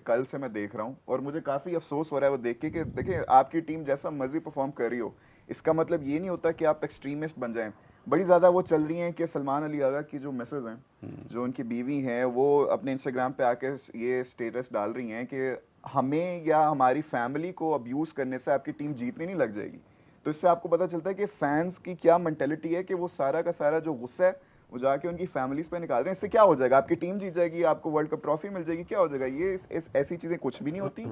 कल से मैं देख रहा हूँ और मुझे काफ़ी अफसोस हो रहा है वो देख के कि देखिए आपकी टीम जैसा मर्जी परफॉर्म कर रही हो, इसका मतलब ये नहीं होता कि आप एक्सट्रीमिस्ट बन जाएं। बड़ी ज़्यादा वो चल रही हैं कि सलमान अली आगा की जो मिसेज हैं, जो उनकी बीवी हैं, वो अपने इंस्टाग्राम पे आके ये स्टेटस डाल रही हैं कि हमें या हमारी फैमिली को अब्यूज़ करने से आपकी टीम जीतने नहीं लग जाएगी। तो इससे आपको पता चलता है कि फैंस की क्या मेंटेलिटी है कि वो सारा का सारा जो गुस्सा है वो जाके उनकी फैमिलीज पे निकाल रहे हैं। इससे क्या हो जाएगा? आपकी टीम जीत जाएगी, आपको वर्ल्ड कप ट्रॉफी मिल जाएगी, क्या हो जाएगा? ये ऐसी चीजें कुछ भी नहीं होती।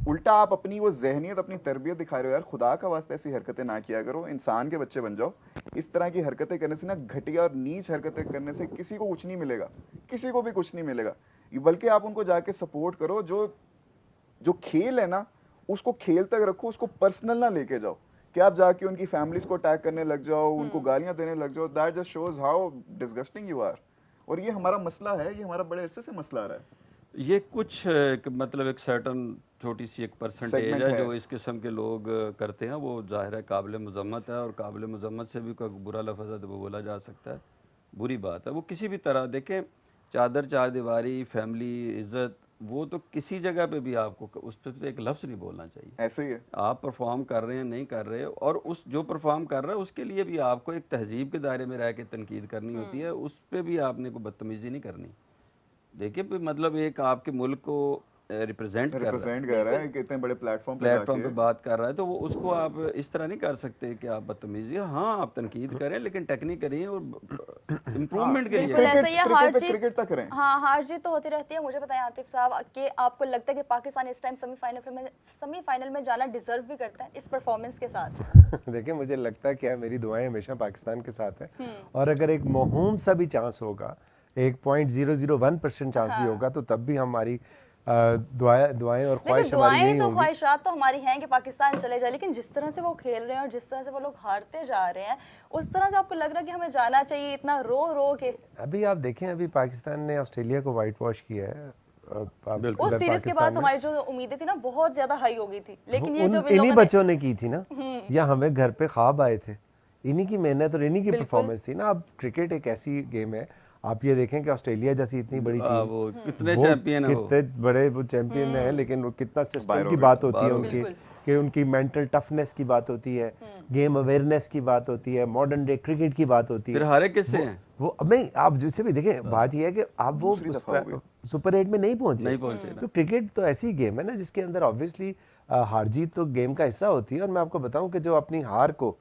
उल्टा आप अपनी वो जहनियत, अपनी तरबियत दिखा रहे हो। यार खुदा का वास्ते ऐसी हरकतें ना किया करो, इंसान के बच्चे बन जाओ। इस तरह की हरकतें करने से ना, घटिया और नीच हरकतें करने से किसी को कुछ नहीं मिलेगा, किसी को भी कुछ नहीं मिलेगा। बल्कि आप उनको जाके सपोर्ट करो। जो खेल है ना, उसको खेल तक रखो, उसको पर्सनल ना लेके जाओ कि आप जाके उनकी फैमिलीज को अटैक करने लग जाओ, उनको गालियां देने लग जाओ। That just shows how disgusting you are. और ये हमारा मसला है, ये हमारा बड़े अरसे से मसला आ रहा है। ये कुछ मतलब एक सर्टन छोटी सी एक परसेंटेज है जो इस किस्म के लोग करते हैं। वो जाहिर है काबिल मजम्मत है, और काबिल मजम्मत से भी कोई बुरा लफ्ज़ है तो वो बोला जा सकता है, बुरी बात है। वो किसी भी तरह देखें, चादर चार दीवारी, फैमिली, इज्जत, वो तो किसी जगह पे भी आपको उस पर तो एक लफ्ज़ नहीं बोलना चाहिए। ऐसे ही है। आप परफॉर्म कर रहे हैं, नहीं कर रहे, और उस जो परफॉर्म कर रहा है उसके लिए भी आपको एक तहजीब के दायरे में रह के तनकीद करनी होती है। उस पर भी आपने कोई बदतमीजी नहीं करनी। देखिए मतलब एक आपके मुल्क को रिप्रेजेंट कर रहा है, कितने बड़े प्लेटफॉर्म पे बात कर रहा है, तो वो उसको आप इस तरह नहीं कर सकते कि आप बदतमीजी, हाँ आप तनकीद करें लेकिन टेक्निकली और इम्प्रूवमेंट के लिए। क्रिकेट तक करें। हाँ, हार जीत तो होती रहती है। मुझे बताएं आतिफ साहब कि आपको लगता है कि पाकिस्तान इस टाइम सेमीफाइनल में जाना डिजर्व भी करता है इस परफॉर्मेंस के साथ? देखिए मुझे लगता है कि मेरी दुआएं हमेशा पाकिस्तान के साथ है, और अगर एक मामूम सा भी चांस होगा, 1.001% चांस भी होगा, तो तब भी हमारी दुआएं और ख्वाहिश हमारी यही होगी। ख्वाहिशात तो हमारी हैं कि पाकिस्तान चले जाए, लेकिन जिस तरह से वो खेल रहे हैं और जिस तरह से वो लोग हारते जा रहे हैं, उस तरह से आपको लग रहा है कि हमें जाना चाहिए इतना रो रो के? अभी आप देखें, अभी पाकिस्तान ने ऑस्ट्रेलिया को वाइट वॉश किया है। उस सीरीज के बाद हमारी जो उम्मीदें थी ना, बहुत ज्यादा हाई हो गई थी, लेकिन ये जो इन्हीं बच्चों ने की थी ना, या हमें घर पे ख्वाब आए थे, इन्हीं की मेहनत और इन्हीं की परफॉर्मेंस थी ना। अब क्रिकेट एक ऐसी गेम है, आप ये देखें कि ऑस्ट्रेलिया जैसी इतनी बड़ी टीम, वो कितने चैंपियन है, कितने बड़े वो चैंपियन है, लेकिन वो कितना सिस्टम की बात होती है उनकी, कि उनकी मेंटल टफनेस की बात होती है, गेम अवेयरनेस की बात होती है, मॉडर्न डे क्रिकेट की बात होती है। फिर हारे किससे हैं वो नहीं, आप जिससे भी देखें, बात यह है कि आप वो सुपर 8 में नहीं पहुंचे। तो क्रिकेट तो ऐसी गेम है ना जिसके अंदर ऑब्वियसली हार जीत तो गेम का हिस्सा होती है। और मैं आपको बताऊं कि जो अपनी हार को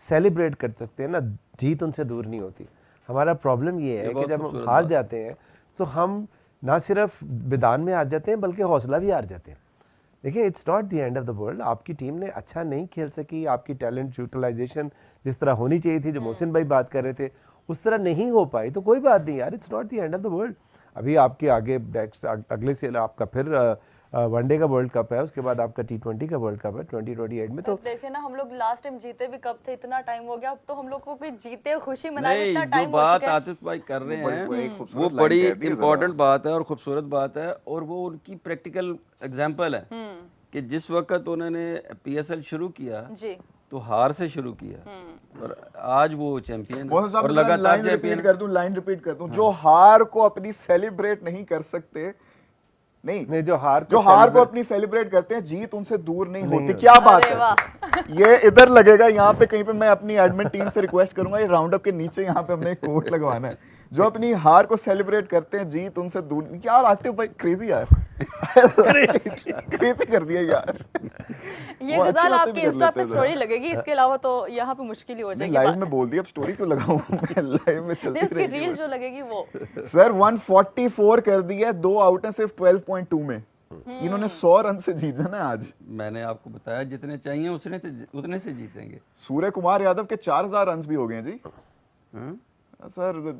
सेलिब्रेट कर सकते हैं ना, जीत उनसे दूर नहीं होती। हमारा प्रॉब्लम ये है कि जब हम हार जाते हैं तो हम ना सिर्फ मैदान में हार जाते हैं बल्कि हौसला भी हार जाते हैं। देखिए, it's not the end of the world. आपकी टीम ने अच्छा नहीं खेल सकी, आपकी टैलेंट यूटिलाइजेशन जिस तरह होनी चाहिए थी, जो मोहसिन भाई बात कर रहे थे, उस तरह नहीं हो पाई, तो कोई बात नहीं यार, it's not the end of the world. अभी आपके आगे अगले से आपका फिर वनडे का वर्ल्ड कप है, उसके बाद आपका T20 का वर्ल्ड कप है 2028 में। तो देखे ना, हम लोग लास्ट टाइम जीते भी कब थे, इतना टाइम हो गया, अब तो हम लोग को भी जीते खुशी मनाने इतना टाइम हो बात चुका है। आतिफ भाई कर रहे हैं वो बड़ी इंपॉर्टेंट बात है और खूबसूरत बात है, और वो उनकी प्रैक्टिकल एग्जांपल है कि जिस वक्त उन्होंने PSL शुरू किया जी, तो हार से शुरू किया और आज वो चैंपियन है और लगातार चैंपियन। लाइन रिपीट कर दूं, जो हार को अपनी सेलिब्रेट नहीं कर सकते, नहीं जो हार को अपनी सेलिब्रेट करते हैं, जीत उनसे दूर नहीं होती। क्या बात है? ये इधर लगेगा, यहाँ पे कहीं पे मैं अपनी एडमिन टीम से रिक्वेस्ट करूंगा, ये राउंड अप के नीचे यहाँ पे हमने एक कोट लगवाना है। जो अपनी हार को सेलिब्रेट करते हैं, जीत उनसे दूर। क्या आते हो भाई, क्रेजी यार क्रेजी कर दिया यार। ये गजल आपकी इंस्टा पे स्टोरी लगेगी, इसके अलावा तो यहाँ पे मुश्किल ही हो जाएगी। लाइव में बोल दिया, अब स्टोरी क्यों लगाऊं मैं? लाइव में चलती रहेगी, इसकी रील जो लगेगी वो। सर 144 कर दिया, 2 आउट हैं सिर्फ 12.2 में। इन्होंने 100 रन से जीता ना आज। मैंने आपको बताया जितने चाहिए उतने से जीतेंगे। सूर्य कुमार यादव के 4000 रन भी हो गए जी। सर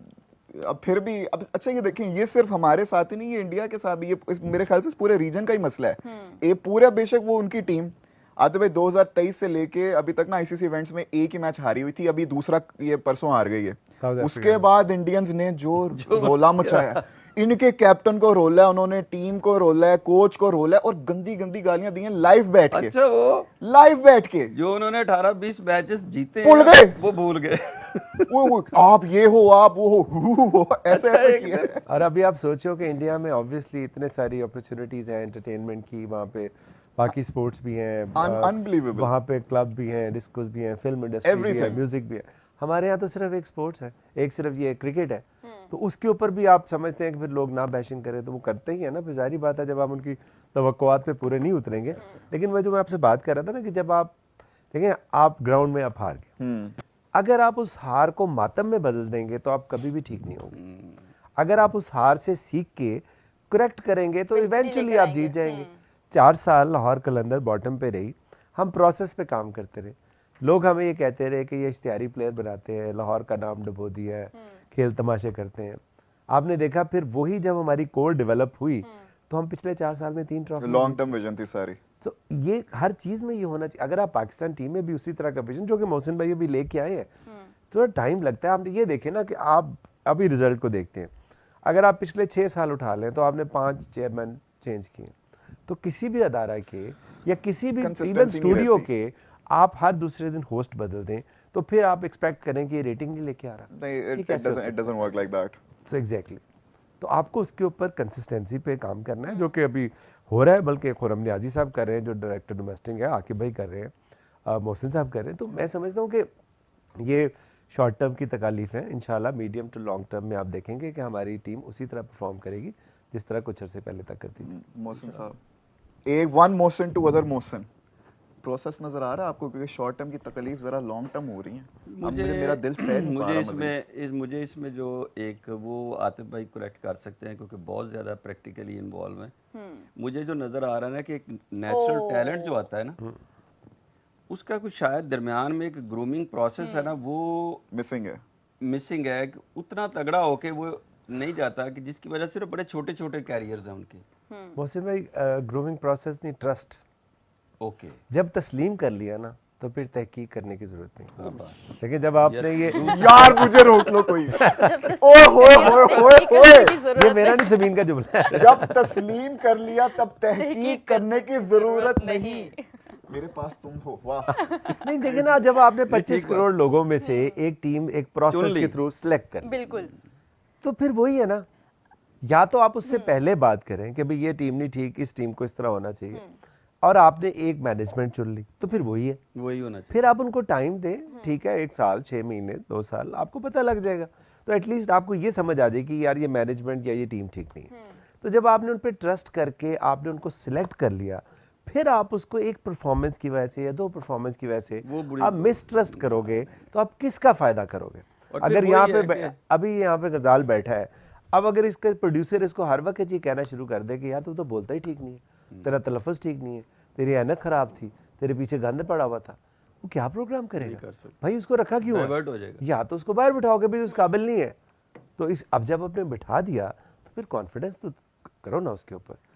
अब फिर भी अब अच्छा, ये देखें, ये सिर्फ हमारे साथ ही नहीं, ये इंडिया के साथ भी, ये मेरे ख्याल से पूरे रीजन का ही मसला है। ये पूरा, बेशक वो उनकी टीम आते भाई 2023 से लेके अभी तक ना ICC इवेंट्स में एक ही मैच हारी हुई थी, अभी दूसरा ये परसों हार गई है। उसके बाद इंडियंस ने जो रोला मचाया, इनके कैप्टन को रोला है उन्होंने, टीम को रोला है, कोच को रोला है, और गंदी गंदी गालियां दी हैं लाइव बैठ के। अच्छा, वो लाइव बैठ के जो उन्होंने 18-20 मैचेस जीते भूल गए, वो भूल गए। वो आप ये हो, आप वो हो, ऐसे ऐसे किया है। और अभी आप सोचो कि इंडिया में ऑब्वियसली इतने सारी अपॉर्चुनिटीज हैं एंटरटेनमेंट की, वहाँ पे बाकी स्पोर्ट्स भी हैं, Unbelievable. वहाँ पे क्लब भी हैं, डिस्कोस भी हैं, फिल्म इंडस्ट्री भी है, Everything. म्यूजिक भी है। हमारे यहाँ तो सिर्फ एक स्पोर्ट्स है, एक सिर्फ ये क्रिकेट है। तो उसके ऊपर भी आप समझते हैं कि फिर लोग ना बैशिंग करें, तो वो करते ही है ना, फिर जाहिर बात है जब आप उनकी तवक्कुआत पे पूरे नहीं उतरेंगे। लेकिन मैं जो मैं आपसे बात कर रहा था ना कि जब आप देखें आप ग्राउंड में आप हार गए, अगर आप उस हार को मातम में बदल देंगे तो आप कभी भी ठीक नहीं होंगे। अगर आप उस हार से सीख के करेक्ट करेंगे तो इवेंचुअली आप जीत जाएंगे। 4 साल लाहौर कलंदर बॉटम पे रही, हम प्रोसेस पे काम करते रहे, लोग हमें ये कहते रहे कि ये इश्तिहारी प्लेयर बनाते हैं, लाहौर का नाम डुबो दिया है, खेल तमाशे करते हैं। आपने देखा फिर वही जब हमारी कोर डेवलप हुई तो हम पिछले 4 साल में 3 ट्रॉफी, लॉन्ग टर्म विजन थी सारी। तो ये हर चीज में ये होना चाहिए। अगर आप पाकिस्तान टीम में भी उसी तरह का विजन जो कि मोहसिन भाई अभी लेके आए हैं, थोड़ा टाइम लगता है। आप ये देखें ना कि आप अभी रिजल्ट को देखते हैं, अगर आप पिछले 6 साल उठा लें तो आपने 5 चेयरमैन चेंज किए, तो किसी भी अदारा के या किसी भी इवन स्टूडियो के आप हर दूसरे दिन होस्ट बदल दें तो फिर आप एक्सपेक्ट करें कि ये रेटिंग नहीं लेके आ रहा। नहीं, it doesn't work like that. So exactly, तो आपको उसके ऊपर कंसिस्टेंसी पे काम करना है, जो कि अभी हो रहा है, बल्कि खुरम नियाजी साहब कर रहे हैं, जो डायरेक्टर डोमेस्टिक है, आकिब भाई कर रहे हैं, मोहसिन साहब कर रहे हैं। तो मैं समझता हूँ कि ये शॉर्ट टर्म की तकालीफ है, इंशाल्लाह मीडियम टू लॉन्ग टर्म में आप देखेंगे कि हमारी टीम उसी तरह परफॉर्म करेगी जिस तरह कुछ अर्से पहले तक करती थी। मोहसिन साहब, एक one Mohsin two other Mohsin process नजर आ रहा है आपको, क्योंकि शॉर्ट टर्म की तकलीफ जरा लॉन्ग टर्म हो रही है। मुझे मेरा दिल सह नहीं पा रहा। मुझे इसमें जो एक वो आतिफ भाई करेक्ट कर सकते हैं क्योंकि बहुत ज़्यादा प्रैक्टिकली इन्वॉल्व है। मुझे जो नज़र आ रहा है ना कि एक नेचुरल टैलेंट जो आता है ना, उसका कुछ शायद दरमियान में एक ग्रूमिंग प्रोसेस है ना, वो मिसिंग है कि उतना तगड़ा होके वो नहीं जाता, कि जिसकी वजह से बड़े छोटे छोटे कैरियर्स हैं उनके। मोहसिन भाई, ग्रूमिंग प्रोसेस नहीं, ट्रस्ट। ओके, जब तस्लीम कर लिया ना तो फिर तहकीक करने की जरूरत नहीं। लेकिन जब आपने ये यार मुझे रोक लो कोई, ओए होए होए होए होए, ये मेरा नहीं ज़मीन का जुमला है। जब तस्लीम कर लिया तब तहकीक करने की जरूरत नहीं। मेरे पास तुम हो, वाह। नहीं देखिए ना, जब आपने 25 करोड़ लोगों में से एक टीम एक प्रोसेस के थ्रू सिलेक्ट कर, बिल्कुल, तो फिर वही है ना, या तो आप उससे पहले बात करें कि भाई ये टीम नहीं ठीक, इस टीम को इस तरह होना चाहिए, और आपने एक मैनेजमेंट चुन ली, तो फिर वही है, वही होना चाहिए। फिर आप उनको टाइम दें, ठीक है, 1 साल 6 महीने 2 साल, आपको पता लग जाएगा। तो एटलीस्ट आपको ये समझ आ जाए कि यार ये मैनेजमेंट या ये टीम ठीक नहीं है। तो जब आपने उन पर ट्रस्ट करके आपने उनको सिलेक्ट कर लिया, फिर आप उसको एक परफॉर्मेंस की वजह से या 2 परफॉर्मेंस की वजह से आप मिसट्रस्ट करोगे तो आप किसका फायदा करोगे? अगर यहाँ पे अभी यहाँ पे गजाल बैठा है, अब अगर इसका प्रोड्यूसर इसको हर वक्त ये कहना शुरू कर दे कि यार तू तो बोलता ही ठीक नहीं है, तेरा तलफ़्फ़ुज़ ठीक नहीं है, तेरी ऐनक खराब थी, तेरे पीछे गंद पड़ा हुआ था, वो क्या प्रोग्राम करेगा भाई? उसको रखा क्यों है? या तो उसको बाहर बिठाओगे, भाई उस काबिल नहीं है। तो इस अब जब आपने बिठा दिया तो फिर कॉन्फिडेंस तो करो ना उसके ऊपर।